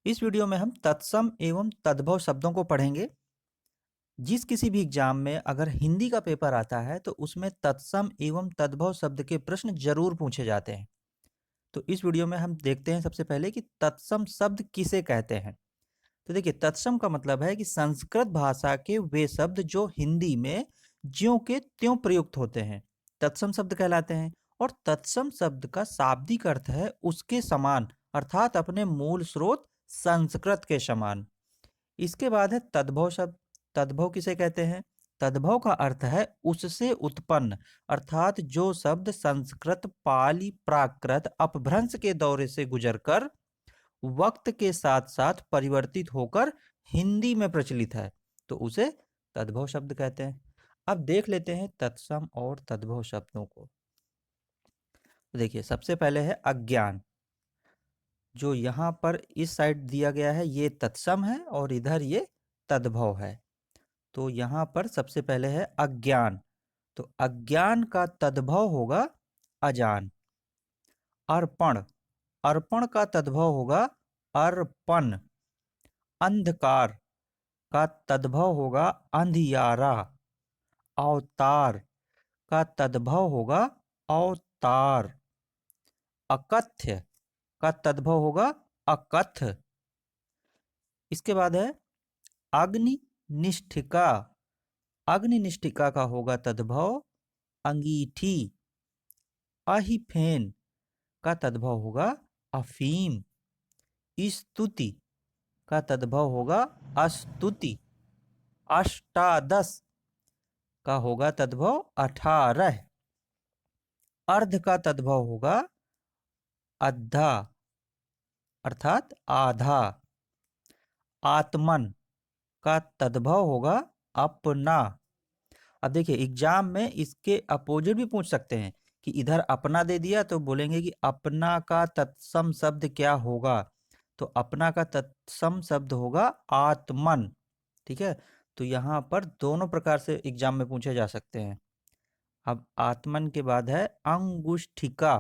इस वीडियो में हम तत्सम एवं तद्भव शब्दों को पढ़ेंगे। जिस किसी भी एग्जाम में अगर हिंदी का पेपर आता है तो उसमें तत्सम एवं तद्भव शब्द के प्रश्न जरूर पूछे जाते हैं। तो इस वीडियो में हम देखते हैं सबसे पहले कि तत्सम शब्द किसे कहते हैं। तो देखिए, तत्सम का मतलब है कि संस्कृत भाषा के वे शब्द जो हिंदी में ज्यों के त्यों प्रयुक्त होते हैं, तत्सम शब्द कहलाते हैं। और तत्सम शब्द का शाब्दिक अर्थ है उसके समान, अर्थात अपने मूल स्रोत संस्कृत के समान। इसके बाद है तद्भव शब्द। तद्भव किसे कहते हैं? तद्भव का अर्थ है उससे उत्पन्न, अर्थात जो शब्द संस्कृत, पाली, प्राकृत अपभ्रंश के दौरे से गुजरकर वक्त के साथ साथ परिवर्तित होकर हिंदी में प्रचलित है, तो उसे तद्भव शब्द कहते हैं। अब देख लेते हैं तत्सम और तद्भव शब्दों को। देखिए, सबसे पहले है अज्ञान। जो यहाँ पर इस साइड दिया गया है ये तत्सम है और इधर ये तद्भव है। तो यहाँ पर सबसे पहले है अज्ञान। तो अज्ञान का तद्भव होगा अजान। अर्पण, अर्पण का तद्भव होगा अर्पण। अंधकार का तद्भव होगा अंधियारा। अवतार का तद्भव होगा अवतार। अकथ्य का तद्भव होगा अकथ। इसके बाद है अग्नि निष्ठिका। अग्नि निष्ठिका का होगा तद्भव अंगीठी। अहिफेन का तद्भव होगा अफीम। स्तुति का तद्भव होगा अस्तुति। अष्टादश का होगा तद्भव 18। अर्ध का तद्भव होगा अद्धा, अर्थात आधा। आत्मन का तद्भव होगा अपना। अब देखिए, एग्जाम में इसके अपोजिट भी पूछ सकते हैं कि इधर अपना दे दिया तो बोलेंगे कि अपना का तत्सम शब्द क्या होगा। तो अपना का तत्सम शब्द होगा आत्मन। ठीक है, तो यहाँ पर दोनों प्रकार से एग्जाम में पूछे जा सकते हैं। अब आत्मन के बाद है अंगुष्ठिका।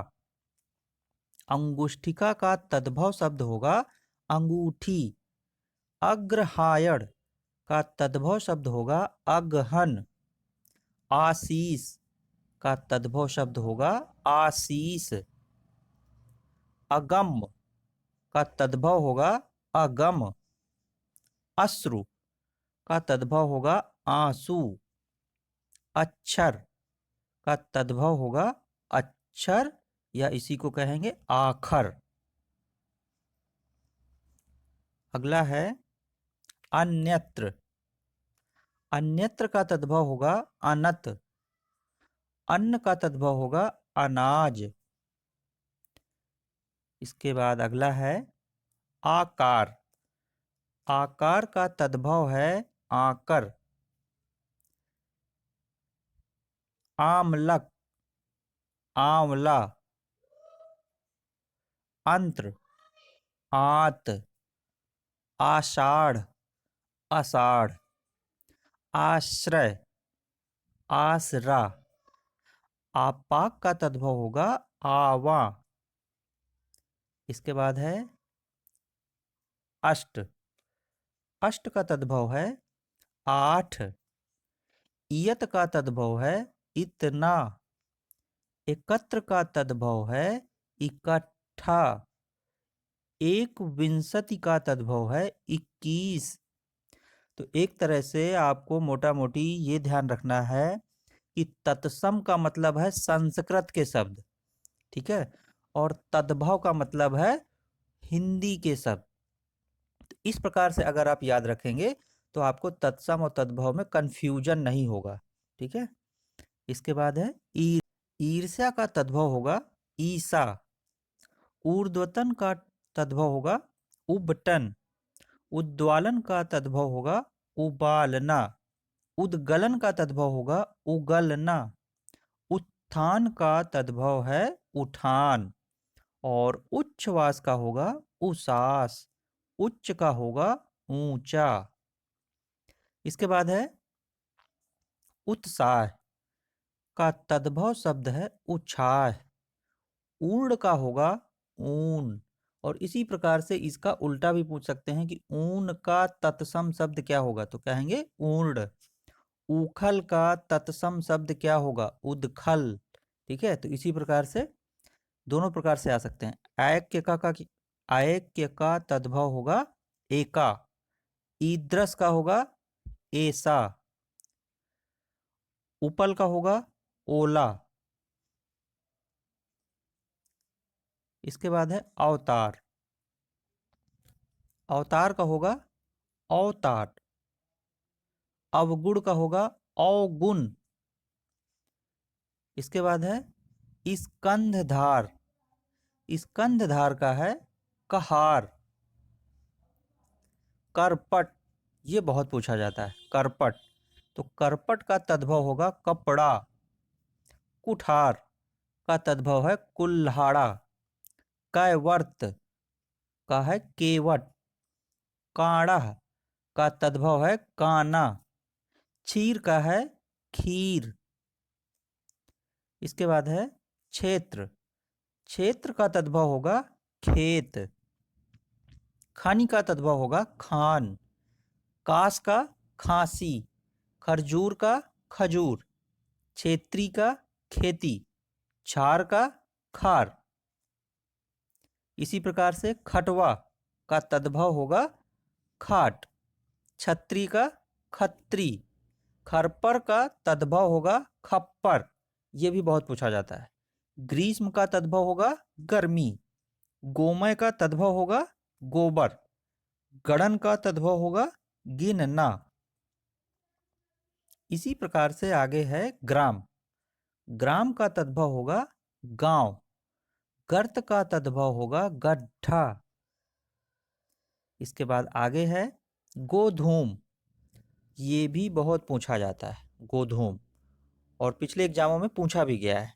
अंगुष्ठिका का तद्भव शब्द होगा अंगूठी। अग्रहायण का तद्भव शब्द होगा अगहन। आशीष का तद्भव शब्द होगा आशीष। अगम का तद्भव होगा अगम। अश्रु का तद्भव होगा आंसू। अक्षर का तद्भव होगा अक्षर, या इसी को कहेंगे आखर। अगला है अन्यत्र। अन्यत्र का तद्भव होगा अनत। अन्न का तद्भव होगा अनाज। इसके बाद अगला है आकार। आकार का तद्भव है आकर। आमलक, आंवला। अंत्र, आत। आषाढ़, आषाढ़। आश्रय, आसरा। आपाक का तद्भव होगा आवा। इसके बाद है अष्ट। अष्ट का तद्भव है आठ। इयत का तद्भव है इतना। एकत्र का तद्भव है इकट्ठा। एक विंशति का तद्भव है 21। तो एक तरह से आपको मोटा मोटी ये ध्यान रखना है कि तत्सम का मतलब है संस्कृत के शब्द, ठीक है, और तद्भव का मतलब है हिंदी के शब्द। तो इस प्रकार से अगर आप याद रखेंगे तो आपको तत्सम और तद्भव में कंफ्यूजन नहीं होगा। ठीक है, इसके बाद है ईर्ष्या का तद्भव होगा ईसा। ऊर्ध्वतन का तद्भव होगा उबटन। उद्वालन का तद्भव होगा उबालना। उद्गलन का तद्भव होगा उगलना। उत्थान का तद्भव है उठान। और उच्छ्वास का होगा उसास। उच्च का होगा ऊंचा। इसके बाद है उत्साह का तद्भव शब्द है उछाह। ऊर्ण का होगा ऊन। और इसी प्रकार से इसका उल्टा भी पूछ सकते हैं कि ऊन का तत्सम शब्द क्या होगा, तो कहेंगे ऊर्ण। उखल का तत्सम शब्द क्या होगा, उदखल। ठीक है, तो इसी प्रकार से दोनों प्रकार से आ सकते हैं। ऐक्य का तद्भव होगा एका, ईदृस का होगा ऐसा, उपल का होगा ओला। इसके बाद है अवतार, अवतार का होगा अवतार, अवगुण का होगा अवगुण। इसके बाद है स्कंधधार, स्कंधधार का है कहार। करपट, ये बहुत पूछा जाता है, करपट, तो करपट का तद्भव होगा कपड़ा। कुठार का तद्भव है कुल्हाड़ा। कैवर्त का है केवट। काढ़ा का तद्भव है काना। क्षीर का है खीर। इसके बाद है क्षेत्र, क्षेत्र का तद्भव होगा खेत। खानी का तद्भव होगा खान। कास का खांसी। खरजूर का खजूर। क्षेत्री का खेती। छार का खार। इसी प्रकार से खटवा का तद्भव होगा खाट। छत्री का खत्री। खरपर का तद्भव होगा खप्पर, यह भी बहुत पूछा जाता है। ग्रीष्म का तद्भव होगा गर्मी। गोमय का तद्भव होगा गोबर। गणन का तद्भव होगा गिनना। इसी प्रकार से आगे है ग्राम, ग्राम का तद्भव होगा गांव। गर्त का तद्भव होगा गड्ढा। इसके बाद आगे है गोधूम, ये भी बहुत पूछा जाता है गोधूम, और पिछले एग्जामों में पूछा भी गया है।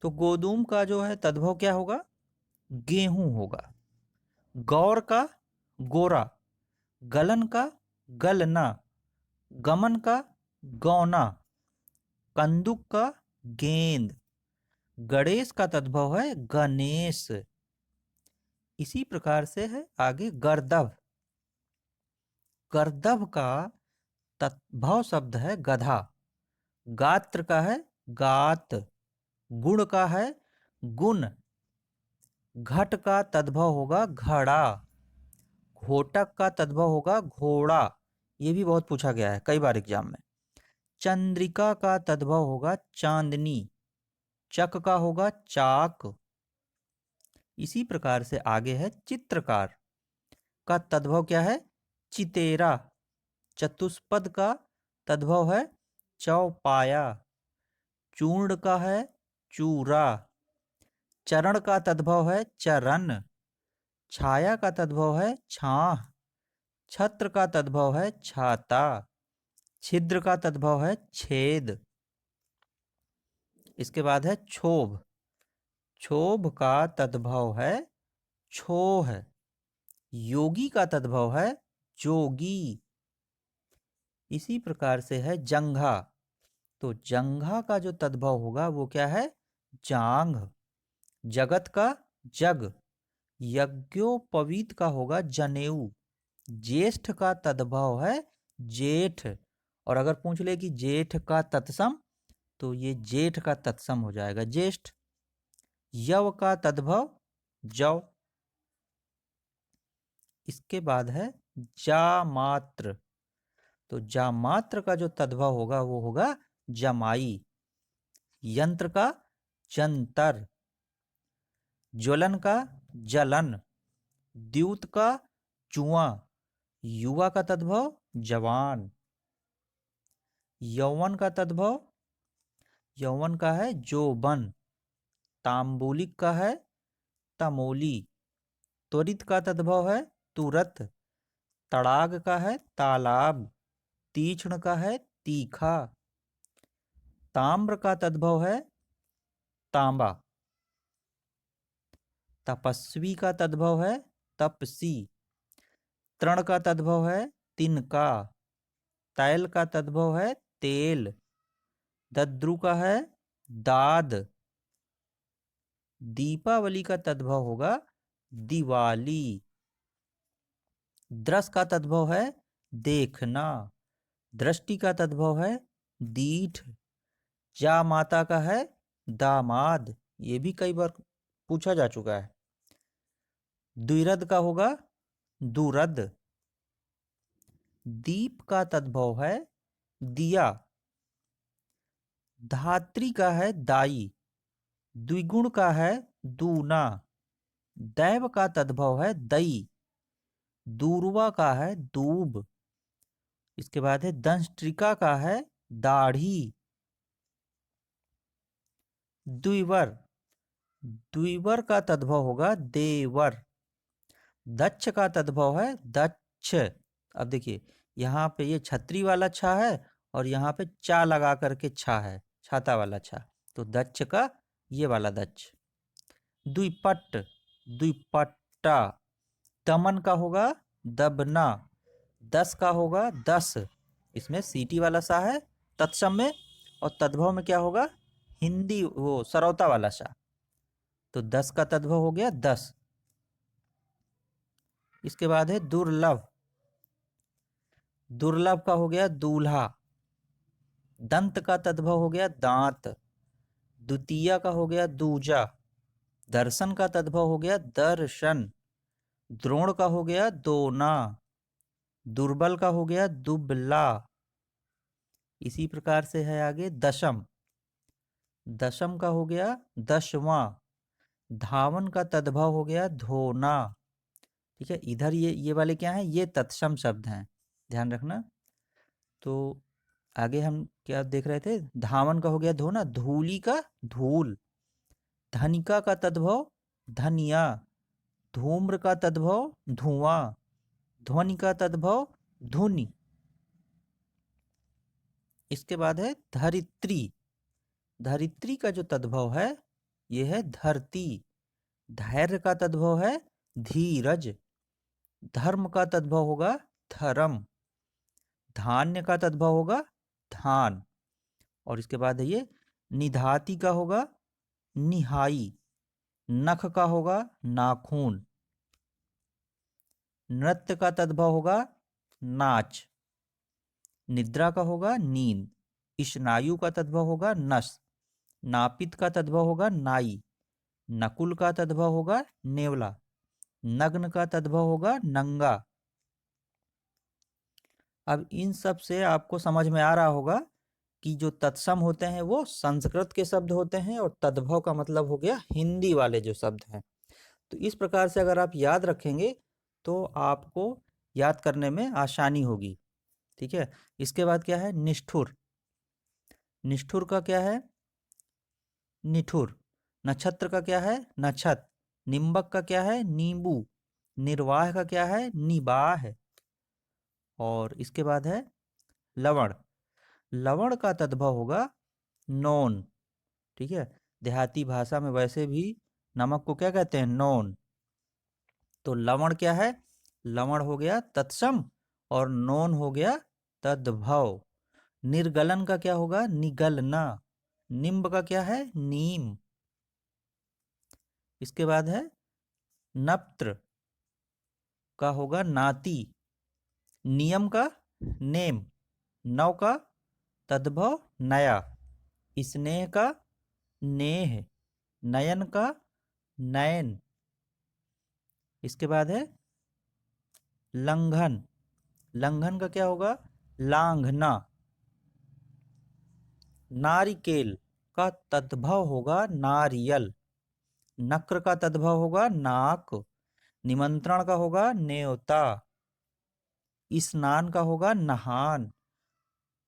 तो गोधूम का जो है तद्भव क्या होगा, गेहूं होगा। गौर का गोरा। गलन का गलना। गमन का गौना। कंदुक का गेंद। गणेश का तद्भव है गणेश। इसी प्रकार से है आगे गर्दभ, गर्दभ का तद्भव शब्द है गधा। गात्र का है गात। गुण का है गुण। घट का तद्भव होगा घड़ा। घोटक का तद्भव होगा घोड़ा, ये भी बहुत पूछा गया है कई बार एग्जाम में। चंद्रिका का तद्भव होगा चांदनी। चक का होगा चाक। इसी प्रकार से आगे है चित्रकार का तद्भव क्या है, चितेरा। चतुष्पद का तद्भव है चौपाया। चूर्ण का है चूरा। चरण का तद्भव है चरण। छाया का तद्भव है छाह। छत्र का तद्भव है छाता। छिद्र का तद्भव है छेद। इसके बाद है क्षोभ, क्षोभ का तद्भव है छोह। योगी का तद्भव है जोगी। इसी प्रकार से है जंघा, तो जंघा का जो तद्भव होगा वो क्या है जांघ। जगत का जग। यज्ञोपवीत का होगा जनेऊ। ज्येष्ठ का तद्भव है जेठ, और अगर पूछ ले कि जेठ का तत्सम, तो ये जेठ का तत्सम हो जाएगा ज्येष्ठ। यव का तद्भव जव। इसके बाद है जामात्र, तो जामात्र का जो तद्भव होगा वो होगा जमाई। यंत्र का जंतर। ज्वलन का जलन। द्यूत का जुआ। युवा का तद्भव जवान। यौवन का तद्भव, यौवन का है जोबन। तांबूलिक का है तमोली। त्वरित का तद्भव है तुरत। तड़ाग का है तालाब। तीक्ष्ण का है तीखा। ताम्र का तद्भव है तांबा। तपस्वी का तद्भव है तपसी। तृण का तद्भव है तिनका। तैल का तद्भव है तेल। दद्रु का है दाद। दीपावली का तद्भव होगा दिवाली। दृश का तद्भव है देखना, दृष्टि का तद्भव है दीठ, जा माता का है दामाद, ये भी कई बार पूछा जा चुका है। द्विरद का होगा दुरद, दीप का तद्भव है दिया, धात्री का है दाई, द्विगुण का है दूना, दैव का तद्भव है दई, दूर्वा का है दूब, इसके बाद है दंष्ट्रिका का है दाढ़ी। द्विवर, द्विवर का तद्भव होगा देवर, दक्ष का तद्भव है दक्ष। अब देखिए यहाँ पे ये छतरी वाला छा है और यहाँ पे चा लगा करके छा है, छाता वाला छा, तो दक्ष का ये वाला दक्ष। द्विपट, द्विपट्टा, दमन का होगा दबना, दस का होगा दस, इसमें सीटी वाला सा है तत्सम में, और तद्भव में क्या होगा हिंदी वो सरौता वाला सा, तो 10 का तद्भव हो गया 10। इसके बाद है दुर्लभ, दुर्लभ का हो गया दूल्हा, दंत का तद्भव हो गया दांत, द्वितीय का हो गया दूजा, दर्शन का तद्भव हो गया दर्शन, द्रोण का हो गया दोना, दुर्बल का हो गया दुबला। इसी प्रकार से है आगे दशम, दशम का हो गया दशवां, धावन का तद्भव हो गया धोना। ठीक है, इधर ये वाले क्या हैं, ये तत्सम शब्द हैं, ध्यान रखना। तो आगे हम क्या देख रहे थे, धावन का हो गया धोना, धूली का धूल, धनिका का तद्भव धनिया, धूम्र का तद्भव धुआं, ध्वनि का तद्भव धुनि। इसके बाद है धरित्री, धरित्री का जो तद्भव है ये है धरती, धैर्य का तद्भव है धीरज, धर्म का तद्भव होगा धर्म, धान्य का तद्भव होगा धान, और इसके बाद है ये निधाति का होगा निहाई, नख का होगा नाखून, नृत्य का तद्भव होगा नाच, निद्रा का होगा नींद, स्नायु का तद्भव होगा नस, नापित का तद्भव होगा नाई, नकुल का तद्भव होगा नेवला, नग्न का तद्भव होगा नंगा। अब इन सब से आपको समझ में आ रहा होगा कि जो तत्सम होते हैं वो संस्कृत के शब्द होते हैं और तद्भव का मतलब हो गया हिंदी वाले जो शब्द हैं। तो इस प्रकार से अगर आप याद रखेंगे तो आपको याद करने में आसानी होगी। ठीक है, इसके बाद क्या है निष्ठुर, निष्ठुर का क्या है निठुर, नक्षत्र का क्या है नक्षत्र, निम्बक का क्या है नींबू, निर्वाह का क्या है निबाह, और इसके बाद है लवण, लवण का तद्भव होगा नोन। ठीक है, देहाती भाषा में वैसे भी नमक को क्या कहते हैं नोन, तो लवण क्या है लवण हो गया तत्सम और नोन हो गया तद्भव। निर्गलन का क्या होगा निगलना, निम्ब का क्या है नीम, इसके बाद है नप्त्र का होगा नाती, नियम का नेम, नव का तद्भव नया, स्नेह का नेह, नयन का नयन, इसके बाद है लंघन, लंघन का क्या होगा लांघना, नारिकेल का तद्भव होगा नारियल, नक्र का तद्भव होगा नाक, निमंत्रण का होगा न्योता, स्नान का होगा नहान,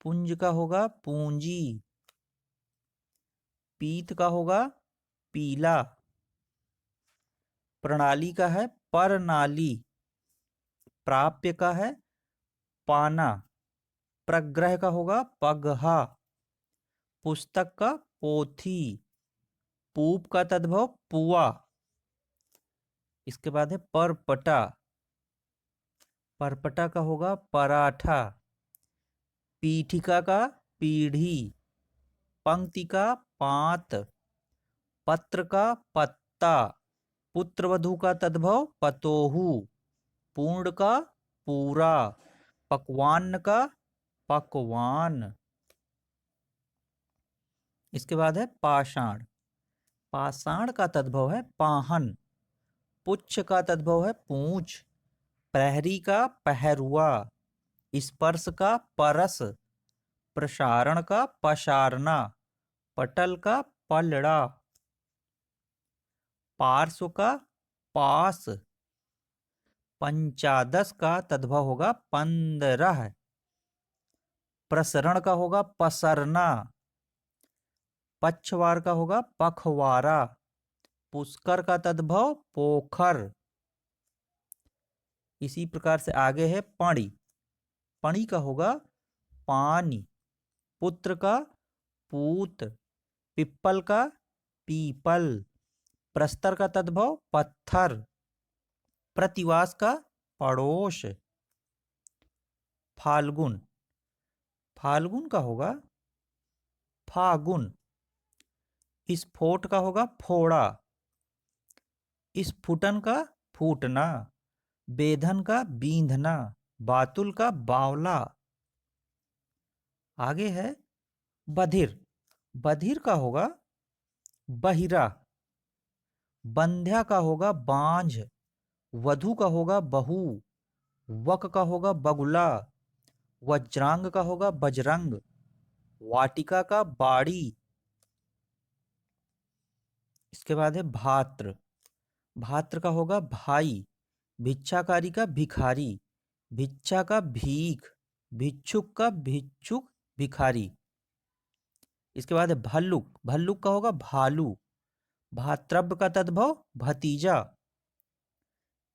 पुंज का होगा पूंजी, पीत का होगा पीला, प्रणाली का है परनाली, प्राप्य का है पाना, प्रग्रह का होगा पगहा, पुस्तक का पोथी, पूप का तद्भव पुआ, इसके बाद है परपटा, परपटा का होगा पराठा, पीठिका का पीढ़ी, पंक्ति का पात, पत्र का पत्ता, पुत्रवधू का तद्भव पतोहू, पूर्ण का पूरा, पकवान का पकवान। इसके बाद है पाषाण। पाषाण का तद्भव है पाहन, पुच्छ का तद्भव है पूंछ, प्रहरी का पहरुआ, स्पर्श का परस, प्रसारण का पसारना, पटल का पलड़ा, पार्श्व का पास, पंचादश का तद्भव होगा 15, प्रसरण का होगा पसरना, पक्षवार का होगा पखवारा, पुष्कर का तद्भव पोखर। इसी प्रकार से आगे है पणी। पणी का होगा पानी, पुत्र का पूत, पिप्पल का पीपल, प्रस्तर का तद्भव पत्थर, प्रतिवास का पड़ोस। फाल्गुन। फाल्गुन का होगा फागुन, स्फोट का होगा फोड़ा, स्फुटन का फूटना, बेधन का बींधना, बातुल का बावला। आगे है बधिर। बधिर का होगा बहिरा, बंध्या का होगा बांझ, वधु का होगा बहू, वक का होगा बगुला, वज्रांग का होगा बजरंग, वाटिका का बाड़ी। इसके बाद है भात्र। भात्र का होगा भाई, भिक्षाकारी का भिखारी, भिक्षा का भीख, भिक्षुक का भिक्षुक भिखारी। इसके बाद है भल्लुक। भल्लुक का होगा भालू, भातृव्य का तद्भव भतीजा।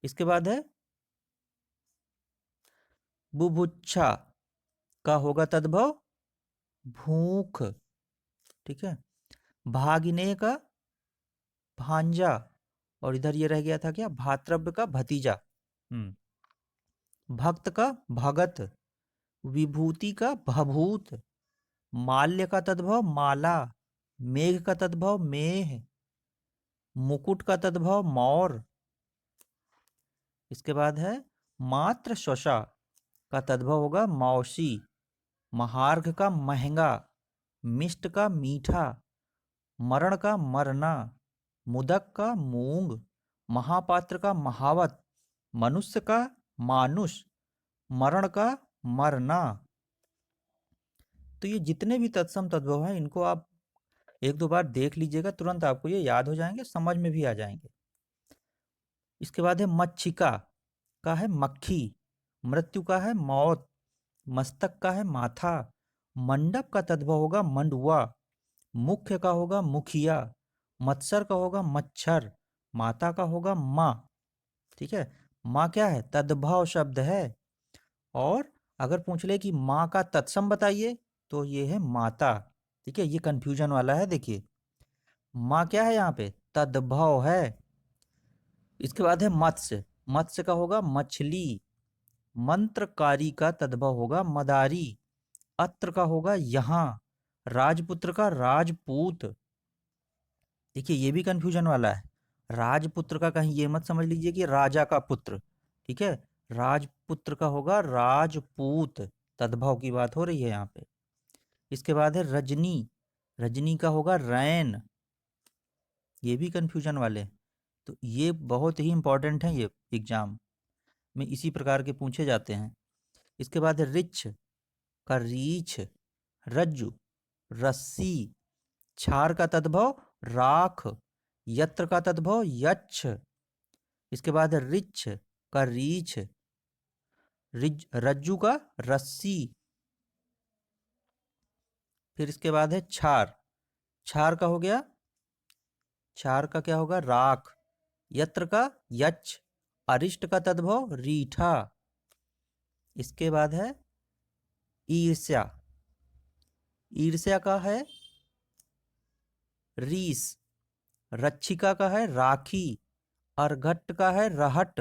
इसके बाद है बुभुक्षा का होगा तद्भव भूख। ठीक है। भागिने का भांजा, और इधर ये रह गया था क्या, भातृव्य का भतीजा। भक्त का भगत, विभूति का भभूत, माल्य का तद्भव माला, मेघ का तद्भव मेह, मुकुट का तद्भव मौर। इसके बाद है मात्र शशा का तद्भव होगा मौसी, महार्घ का महंगा, मिष्ट का मीठा, मरण का मरना, मुदक का मूंग, महापात्र का महावत, मनुष्य का मानुष, मरण का मरना। तो ये जितने भी तत्सम तद्भव हैं इनको आप एक दो बार देख लीजिएगा, तुरंत आपको ये याद हो जाएंगे, समझ में भी आ जाएंगे। इसके बाद है मच्छिका का है मक्खी, मृत्यु का है मौत, मस्तक का है माथा, मंडप का तद्भव होगा मंडुआ, मुख्य का होगा मुखिया, मत्सर का होगा मच्छर, माता का होगा माँ। ठीक है। माँ क्या है, तद्भव शब्द है। और अगर पूछ ले कि माँ का तत्सम बताइए तो ये है माता। ठीक है, ये कंफ्यूजन वाला है। देखिए माँ क्या है, यहाँ पे तद्भव है। इसके बाद है मत्स्य। मत्स्य का होगा मछली, मंत्रकारी का तद्भव होगा मदारी, अत्र का होगा यहाँ, राजपुत्र का राजपूत। देखिए ये भी कंफ्यूजन वाला है। राजपुत्र का कहीं ये मत समझ लीजिए कि राजा का पुत्र। ठीक है, राजपुत्र का होगा राजपूत। तद्भव की बात हो रही है यहाँ पे। इसके बाद है रजनी। रजनी का होगा रैन। ये भी कंफ्यूजन वाले। तो ये बहुत ही इंपॉर्टेंट है, ये एग्जाम में इसी प्रकार के पूछे जाते हैं। इसके बाद है रिच्छ का रीछ, रज्जु, रस्सी, छार का तद्भव राख, यत्र का तद्भव यच्छ। इसके बाद है रिच्छ का रीछ, रज्जु का रस्सी। फिर इसके बाद है छार। छार का हो गया, छार का क्या होगा राख, यत्र का यच्छ, अरिष्ट का तद्भव रीठा। इसके बाद है ईर्ष्या। ईर्ष्या का है रीस, रक्षिका का है राखी, अर्घट का है रहट,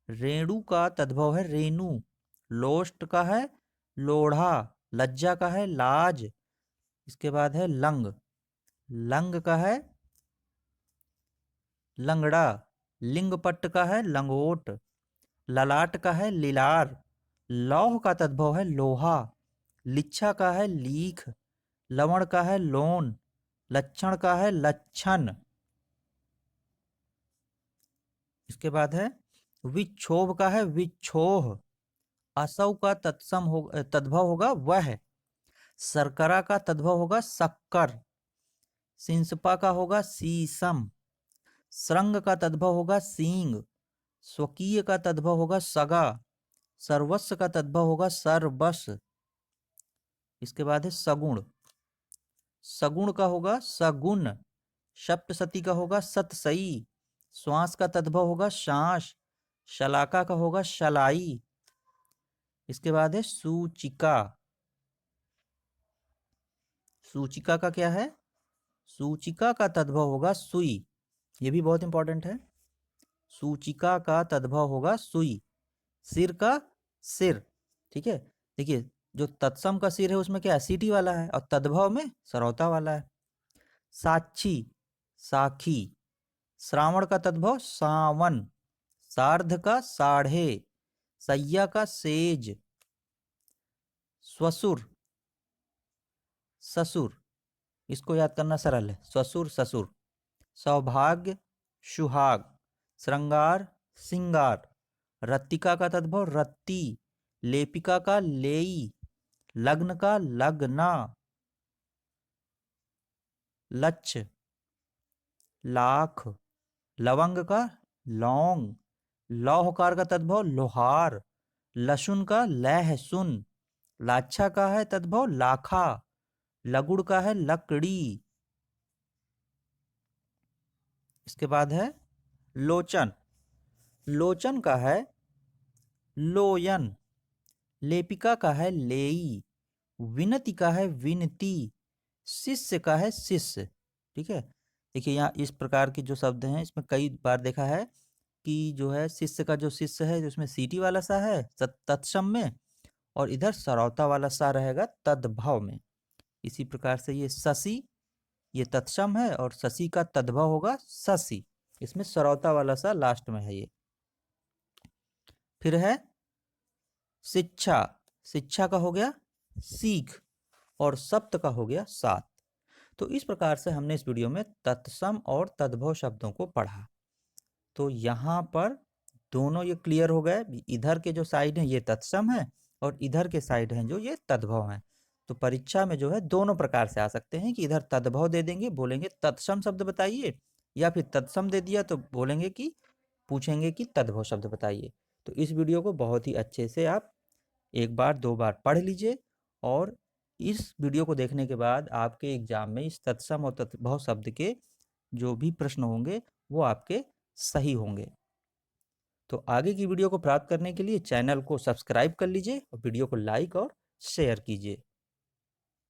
रेणु का तद्भव है रेणु, लोष्ट का है लोढ़ा, लज्जा का है लाज। इसके बाद है लंग। लंग का है लंगड़ा। लिंगपट्ट का है लंगोट, ललाट का है लिलार, लौह का तद्भव है लोहा, लिच्छा का है लीख, लवण का है लोन, लक्षण का है लच्छन। इसके बाद है विक्षोभ का है विक्षोह, असौ का तद्भव होगा वह, शर्करा का तद्भव होगा शक्कर, सिंसपा का होगा सीसम, श्रृंग का तद्भव होगा सींग, स्वकीय का तद्भव होगा सगा, सर्वस्व का तद्भव होगा सर्वस। इसके बाद है सगुण, सगुण का होगा सगुन, सप्तशती का होगा सतसई, श्वास का तद्भव होगा शांस, शलाका का होगा शलाई। इसके बाद है सूचिका, सूचिका का क्या है, सूचिका का तद्भव होगा सुई, ये भी बहुत इंपॉर्टेंट है। सूचिका का तद्भव होगा सुई, सिर का सिर, ठीक है। देखिए जो तत्सम का सिर है उसमें क्या है, सीटी वाला है, और तद्भव में सरौता वाला है। साक्षी, साखी, श्रावण का तद्भव सावन, सार्ध का साढ़े, सैया का सेज, स्वसुर, ससुर, इसको याद करना सरल है, स्वसुर ससुर, सौभाग्य सुहाग, श्रृंगार सिंगार, रत्तिका का तद्भव रत्ती, लेपिका का लेई, लग्न का लगना, लक्ष, लाख, लवंग का लौंग, लौहकार का तद्भव लोहार, लहसुन का लहसुन, लाच्छा का है तद्भव लाखा, लगुड़ का है लकड़ी। इसके बाद है लोचन, लोचन का है लोयन, लेपिका का है लेई, विनति का है विनती, शिष्य का है शिष्य। ठीक है, देखिए यहाँ इस प्रकार के जो शब्द हैं इसमें कई बार देखा है कि जो है शिष्य का जो शिष्य है उसमें सीटी वाला सा है तत्सम में, और इधर सरौता वाला सा रहेगा तद्भव में। इसी प्रकार से ये शशि, ये तत्सम है और शशि का तद्भव होगा शशि, इसमें सरौता वाला सा लास्ट में है ये। फिर है शिक्षा, शिक्षा का हो गया सीख, और सप्त का हो गया सात। तो इस प्रकार से हमने इस वीडियो में तत्सम और तद्भव शब्दों को पढ़ा। तो यहाँ पर दोनों ये क्लियर हो गए, इधर के जो साइड हैं ये तत्सम है और इधर के साइड हैं जो ये तद्भव हैं। तो परीक्षा में जो है दोनों प्रकार से आ सकते हैं कि इधर तद्भव दे देंगे, बोलेंगे तत्सम शब्द बताइए, या फिर तत्सम दे दिया तो बोलेंगे कि पूछेंगे कि तद्भव शब्द बताइए। तो इस वीडियो को बहुत ही अच्छे से आप एक बार दो बार पढ़ लीजिए, और इस वीडियो को देखने के बाद आपके एग्जाम में इस तत्सम और तद्भव शब्द के जो भी प्रश्न होंगे वो आपके सही होंगे। तो आगे की वीडियो को प्राप्त करने के लिए चैनल को सब्सक्राइब कर लीजिए और वीडियो को लाइक और शेयर कीजिए।